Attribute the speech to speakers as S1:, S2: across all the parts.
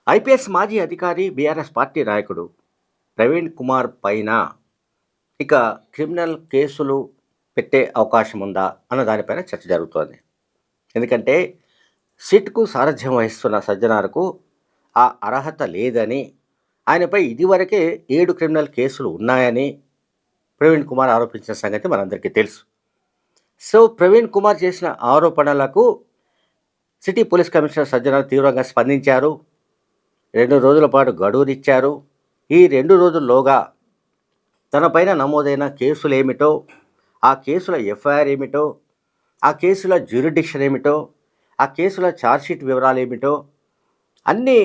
S1: IPS మాజీ అధికారి, BRS party నాయకుడు ప్రవీణ్ కుమార్ పైన ఇక క్రిమినల్ కేసులు పెట్టే అవకాశం ఉందా అన్న దానిపైన చర్చ జరుగుతోంది. ఎందుకంటే సిట్‌కు సారథ్యం వహిస్తున్న సజ్జనార్కు ఆ అర్హత లేదని, ఆయనపై ఇదివరకే 7 క్రిమినల్ కేసులు ఉన్నాయని ప్రవీణ్ కుమార్ ఆరోపించిన సంగతి మనందరికీ తెలుసు. సో, ప్రవీణ్ కుమార్ చేసిన ఆరోపణలకు సిటీ పోలీస్ కమిషనర్ సజ్జనార్ తీవ్రంగా స్పందించారు. 2 రోజుల పాటు గడువునిచ్చారు. ఈ 2 రోజుల్లోగా తనపైన నమోదైన కేసులేమిటో, ఆ కేసుల ఎఫ్ఐఆర్ ఏమిటో, ఆ కేసుల జ్యూరిడిక్షన్ ఏమిటో, ఆ కేసుల ఛార్జ్‌షీట్ వివరాలేమిటో అన్ని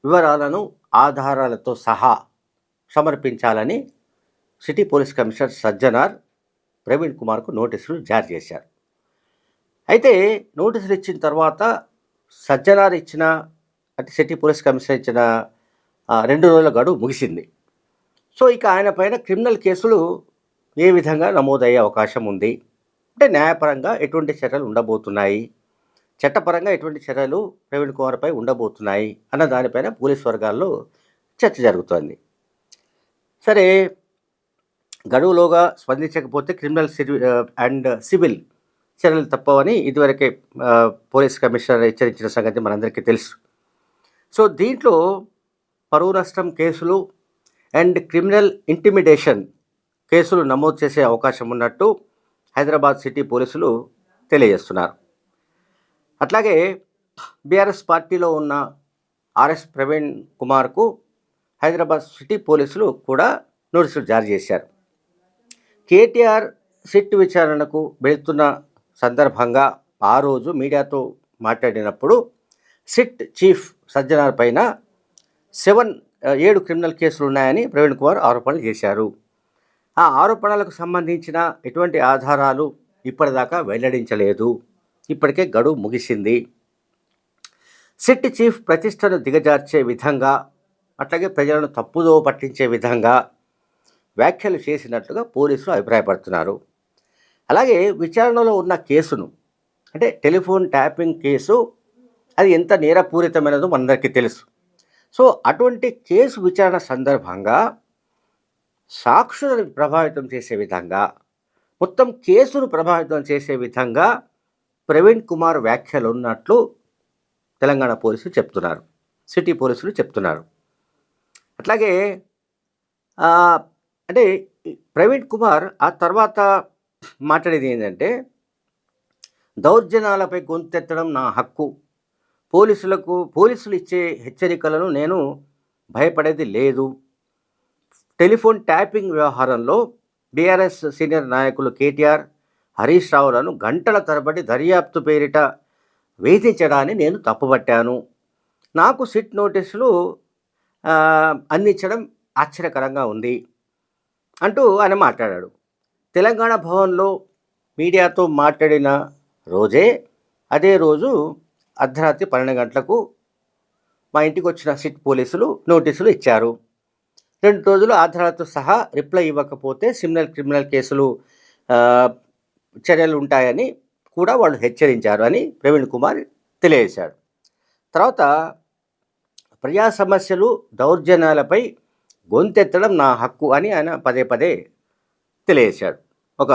S1: వివరాలను ఆధారాలతో సహా సమర్పించాలని city police commissioner Sajjanar Praveen కుమార్కు నోటీసులు జారీ చేశారు. అయితే నోటీసులు ఇచ్చిన తర్వాత సజ్జనార్ ఇచ్చిన అంటే సిటీ పోలీస్ కమిషనర్ ఇచ్చిన 2 రోజుల గడువు ముగిసింది. సో, ఇక ఆయన పైన క్రిమినల్ కేసులు ఏ విధంగా నమోదయ్యే అవకాశం ఉంది, అంటే న్యాయపరంగా ఎటువంటి చర్యలు ఉండబోతున్నాయి, చట్టపరంగా ఎటువంటి చర్యలు ప్రవీణ్ కుమార్పై ఉండబోతున్నాయి అన్న దానిపైన పోలీస్ వర్గాల్లో చర్చ జరుగుతోంది. సరే, గడువులోగా స్పందించకపోతే క్రిమినల్ అండ్ సివిల్ చర్యలు తప్పవని ఇదివరకే పోలీస్ కమిషనర్ హెచ్చరించిన సంగతి మనందరికీ తెలుసు. సో, దీంట్లో పరువు నష్టం కేసులు అండ్ క్రిమినల్ ఇంటిమిడేషన్ కేసులు నమోదు చేసే అవకాశం ఉన్నట్టు హైదరాబాద్ సిటీ పోలీసులు తెలియజేస్తున్నారు. అట్లాగే బీఆర్ఎస్ పార్టీలో ఉన్న ఆర్ఎస్ ప్రవీణ్ కుమార్కు హైదరాబాద్ సిటీ పోలీసులు కూడా నోటీసులు జారీ చేశారు. కేటీఆర్ సిట్ విచారణకు వెళుతున్న సందర్భంగా ఆ రోజు మీడియాతో మాట్లాడినప్పుడు సిట్ చీఫ్ సజ్జనార్ పైన 7 క్రిమినల్ కేసులు ఉన్నాయని ప్రవీణ్ కుమార్ ఆరోపణలు చేశారు. ఆ ఆరోపణలకు సంబంధించిన ఎటువంటి ఆధారాలు ఇప్పటిదాకా వెల్లడించలేదు. ఇప్పటికే గడువు ముగిసింది. సిట్ చీఫ్ ప్రతిష్టను దిగజార్చే విధంగా, అట్లాగే ప్రజలను తప్పుదో పట్టించే విధంగా వ్యాఖ్యలు చేసినట్లుగా పోలీసులు అభిప్రాయపడుతున్నారు. అలాగే విచారణలో ఉన్న కేసును, అంటే టెలిఫోన్ ట్యాపింగ్ కేసు, అది ఎంత నేరపూరితమైనదో మనందరికీ తెలుసు. సో, అటువంటి కేసు విచారణ సందర్భంగా సాక్షులను ప్రభావితం చేసే విధంగా, మొత్తం కేసును ప్రభావితం చేసే విధంగా ప్రవీణ్ కుమార్ వ్యాఖ్యలు ఉన్నట్లు తెలంగాణ పోలీసులు చెప్తున్నారు, సిటీ పోలీసులు చెప్తున్నారు. అట్లాగే అంటే ప్రవీణ్ కుమార్ ఆ తర్వాత మాట్లాడేది ఏంటంటే, దౌర్జన్యాలపై గొంతెత్తడం నా హక్కు, పోలీసులు ఇచ్చే హెచ్చరికలను నేను భయపడేది లేదు. టెలిఫోన్ ట్యాపింగ్ వ్యవహారంలో బీఆర్ఎస్ సీనియర్ నాయకులు కేటీఆర్, హరీష్ రావులను గంటల తరబడి దర్యాప్తు పేరిట వేధించడాన్ని నేను తప్పుపట్టాను. నాకు సిట్ నోటీసులు అందించడం ఆశ్చర్యకరంగా ఉంది అంటూ ఆయన మాట్లాడాడు. తెలంగాణ భవన్లో మీడియాతో మాట్లాడిన రోజే, అదే రోజు అర్ధరాత్రి 12 గంటలకు మా ఇంటికి వచ్చిన సిట్ పోలీసులు నోటీసులు ఇచ్చారు. 2 రోజులు ఆధారాలతో సహా రిప్లై ఇవ్వకపోతే క్రిమినల్ కేసులు చర్యలు ఉంటాయని కూడా వాళ్ళు హెచ్చరించారు అని ప్రవీణ్ కుమార్ తెలియజేశాడు. తర్వాత ప్రజా సమస్యలు, దౌర్జన్యాలపై గొంతెత్తడం నా హక్కు అని ఆయన పదే పదే తెలియజేశాడు ఒక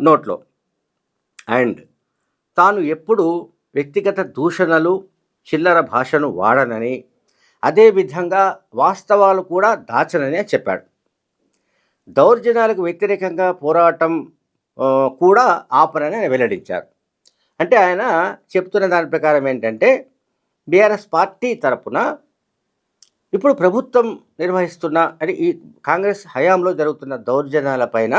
S1: నోట్లో. అండ్ తాను ఎప్పుడు వ్యక్తిగత దూషణలు, చిల్లర భాషను వాడనని, అదేవిధంగా వాస్తవాలు కూడా దాచనని చెప్పాడు. దౌర్జన్యాలకు వ్యతిరేకంగా పోరాటం కూడా ఆపనని ఆయన వెల్లడించారు. అంటే ఆయన చెప్తున్న దాని ప్రకారం ఏంటంటే, బీఆర్ఎస్ పార్టీ తరపున ఇప్పుడు ప్రభుత్వం నిర్వహిస్తున్న, అంటే ఈ కాంగ్రెస్ హయాంలో జరుగుతున్న దౌర్జన్యాలపైన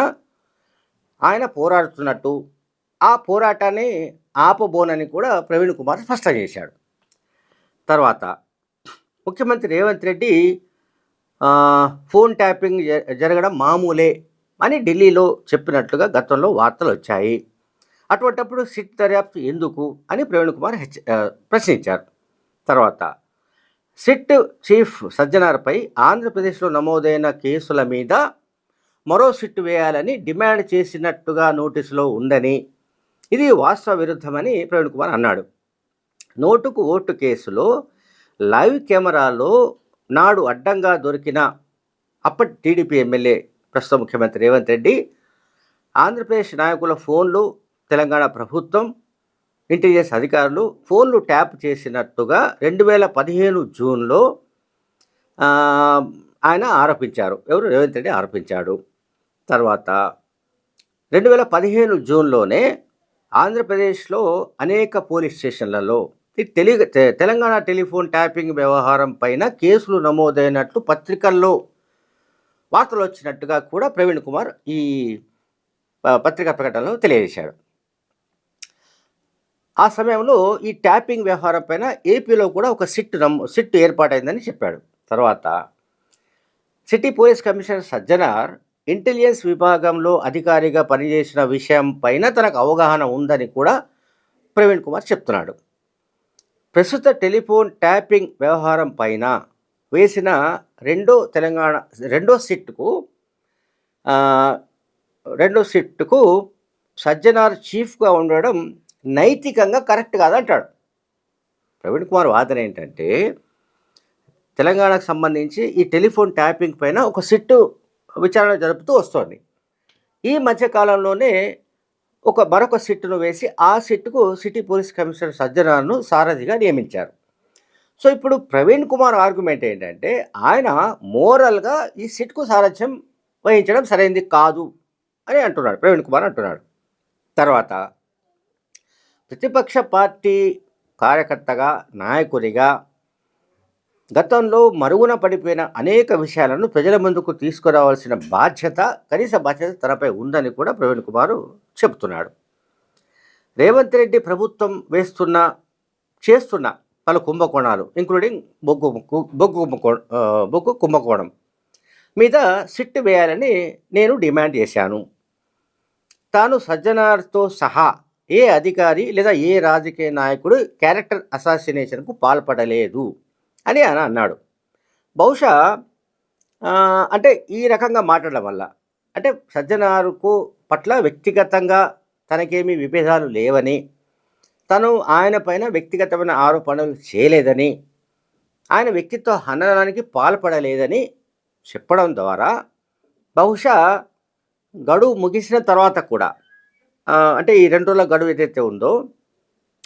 S1: ఆయన పోరాడుతున్నట్టు, ఆ పోరాటాన్ని ఆపబోనని కూడా ప్రవీణ్ కుమార్ స్పష్టం చేశాడు. తర్వాత ముఖ్యమంత్రి రేవంత్ రెడ్డి ఫోన్ ట్యాపింగ్ జరగడం మామూలే అని ఢిల్లీలో చెప్పినట్లుగా గతంలో వార్తలు వచ్చాయి. అటువంటప్పుడు సిట్ దర్యాప్తు ఎందుకు అని ప్రవీణ్ కుమార్ ప్రశ్నించారు. తర్వాత సిట్ చీఫ్ సజ్జనార్పై ఆంధ్రప్రదేశ్లో నమోదైన కేసుల మీద మరో సిట్ వేయాలని డిమాండ్ చేసినట్టుగా నోటీసులో ఉందని, ఇది వాస్తవ విరుద్ధమని ప్రవీణ్ కుమార్ అన్నాడు. నోటుకు ఓటు కేసులో లైవ్ కెమెరాలో నాడు అడ్డంగా దొరికిన అప్పటి టీడీపీ ఎమ్మెల్యే, ప్రస్తుత ముఖ్యమంత్రి రేవంత్ రెడ్డి, ఆంధ్రప్రదేశ్ నాయకుల ఫోన్లు తెలంగాణ ప్రభుత్వం, ఇంటెలిజెన్స్ అధికారులు ఫోన్లు ట్యాప్ చేసినట్టుగా 2015 జూన్లో ఆయన ఆరోపించారు. ఎవరు? రేవంత్ రెడ్డి ఆరోపించాడు. తర్వాత 2015 జూన్లోనే ఆంధ్రప్రదేశ్లో అనేక పోలీస్ స్టేషన్లలో తెలంగాణ టెలిఫోన్ ట్యాపింగ్ వ్యవహారం పైన కేసులు నమోదైనట్లు పత్రికల్లో వార్తలు వచ్చినట్టుగా కూడా ప్రవీణ్ కుమార్ ఈ పత్రికా ప్రకటనలో తెలియజేశాడు. ఆ సమయంలో ఈ ట్యాపింగ్ వ్యవహారం పైన ఏపీలో కూడా ఒక సిట్ ఏర్పాటైందని చెప్పాడు. తర్వాత city police commissioner Sajjanar intelligence విభాగంలో అధికారిగా పనిచేసిన విషయం పైన తనకు అవగాహన ఉందని కూడా ప్రవీణ్ కుమార్ చెప్తున్నాడు. ప్రస్తుత టెలిఫోన్ ట్యాపింగ్ వ్యవహారం పైన వేసిన రెండో సిట్టుకు సజ్జనార్ చీఫ్గా ఉండడం నైతికంగా కరెక్ట్ కాదంటాడు. ప్రవీణ్ కుమార్ వాదన ఏంటంటే, తెలంగాణకు సంబంధించి ఈ టెలిఫోన్ ట్యాపింగ్ పైన ఒక సిట్టు విచారణ జరుపుతూ వస్తోంది. ఈ మధ్యకాలంలోనే మరొక సిట్టును వేసి ఆ సిట్టుకు సిటీ పోలీస్ కమిషనర్ సజ్జనార్ను సారథిగా నియమించారు. సో ఇప్పుడు ప్రవీణ్ కుమార్ ఆర్గ్యుమెంట్ ఏంటంటే, ఆయన మోరల్గా ఈ సిట్కు సారథ్యం వహించడం సరైనది కాదు అని అంటున్నాడు, ప్రవీణ్ కుమార్ అంటున్నాడు. తర్వాత ప్రతిపక్ష పార్టీ కార్యకర్తగా, నాయకుడిగా గతంలో మరుగున పడిపోయిన అనేక విషయాలను ప్రజల ముందుకు తీసుకురావాల్సిన కనీస బాధ్యత తనపై ఉందని కూడా ప్రవీణ్ కుమార్ చెబుతున్నాడు. రేవంత్ రెడ్డి ప్రభుత్వం చేస్తున్న పలు కుంభకోణాలు, ఇంక్లూడింగ్ బొగ్గు కుంభకోణం మీద సిట్ వేయాలని నేను డిమాండ్ చేశాను. తాను సజ్జనార్తో సహా ఏ అధికారి లేదా ఏ రాజకీయ నాయకుడు క్యారెక్టర్ అసాసినేషన్కు పాల్పడలేదు అని ఆయన అన్నాడు. బహుశా అంటే ఈ రకంగా మాట్లాడడం వల్ల, అంటే సజ్జనార్కు పట్ల వ్యక్తిగతంగా తనకేమీ విభేదాలు లేవని, తను ఆయన పైన వ్యక్తిగతమైన ఆరోపణలు చేయలేదని, ఆయన వ్యక్తిత్వ హననానికి పాల్పడలేదని చెప్పడం ద్వారా బహుశా గడువు ముగిసిన తర్వాత కూడా, అంటే ఈ 2 రోజుల గడువు ఏదైతే ఉందో,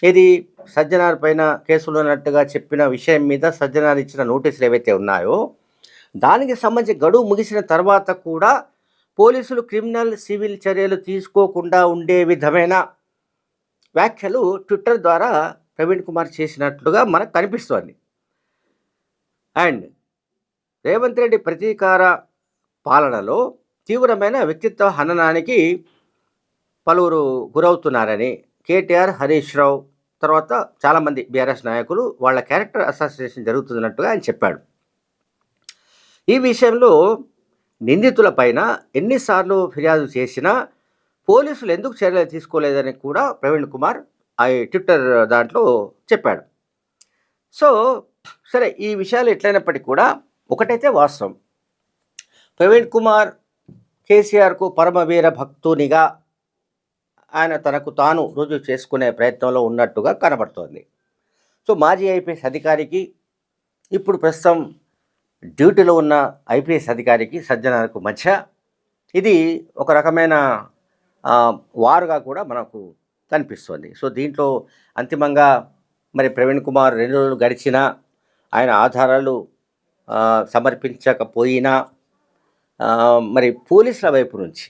S1: ఇది సజ్జనార్ పైన కేసులు ఉన్నట్టుగా చెప్పిన విషయం మీద సజ్జనార్ ఇచ్చిన నోటీసులు ఏవైతే ఉన్నాయో దానికి సంబంధించి గడువు ముగిసిన తర్వాత కూడా పోలీసులు క్రిమినల్, సివిల్ చర్యలు తీసుకోకుండా ఉండే విధమైన వ్యాఖ్యలు ట్విట్టర్ ద్వారా ప్రవీణ్ కుమార్ చేసినట్లుగా మనకు కనిపిస్తోంది. అండ్ రేవంత్ రెడ్డి ప్రతీకార పాలనలో తీవ్రమైన వ్యక్తిత్వ హననానికి పలువురు గురవుతున్నారని, కేటీఆర్, హరీష్ రావు, తర్వాత చాలామంది బీఆర్ఎస్ నాయకులు వాళ్ళ క్యారెక్టర్ అసాసినేషన్ జరుగుతున్నట్టుగా ఆయన చెప్పాడు. ఈ విషయంలో నిందితులపైన ఎన్నిసార్లు ఫిర్యాదు చేసినా పోలీసులు ఎందుకు చర్యలు తీసుకోలేదని కూడా ప్రవీణ్ కుమార్ ఆ ట్విట్టర్ దాంట్లో చెప్పాడు. సో సరే, ఈ విషయాలు ఎట్లయినప్పటికీ కూడా ఒకటైతే వాస్తవం, ప్రవీణ్ కుమార్ కేసీఆర్కు పరమవీర భక్తునిగా ఆయన తనకు తాను రుజువు చేసుకునే ప్రయత్నంలో ఉన్నట్టుగా కనబడుతోంది. సో మాజీ ఐపీఎస్ అధికారికి, ఇప్పుడు ప్రస్తుతం డ్యూటీలో ఉన్న ఐపీఎస్ అధికారికి సజ్జనార్కు మధ్య ఇది ఒక రకమైన వారుగా కూడా మనకు కనిపిస్తుంది. సో దీంట్లో అంతిమంగా మరి ప్రవీణ్ కుమార్ 2 రోజులు గడిచినా ఆయన ఆధారాలు సమర్పించకపోయినా మరి పోలీసుల వైపు నుంచి,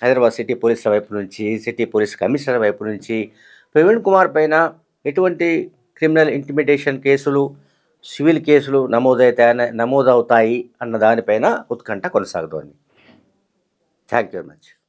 S1: హైదరాబాద్ సిటీ పోలీసుల వైపు నుంచి, సిటీ పోలీస్ కమిషనర్ వైపు నుంచి ప్రవీణ్ కుమార్ పైన ఎటువంటి క్రిమినల్ ఇంటిమిడేషన్ కేసులు, సివిల్ కేసులు నమోదవుతాయి అన్న దానిపైన ఉత్కంఠ కొనసాగుతోంది. Thank you very much.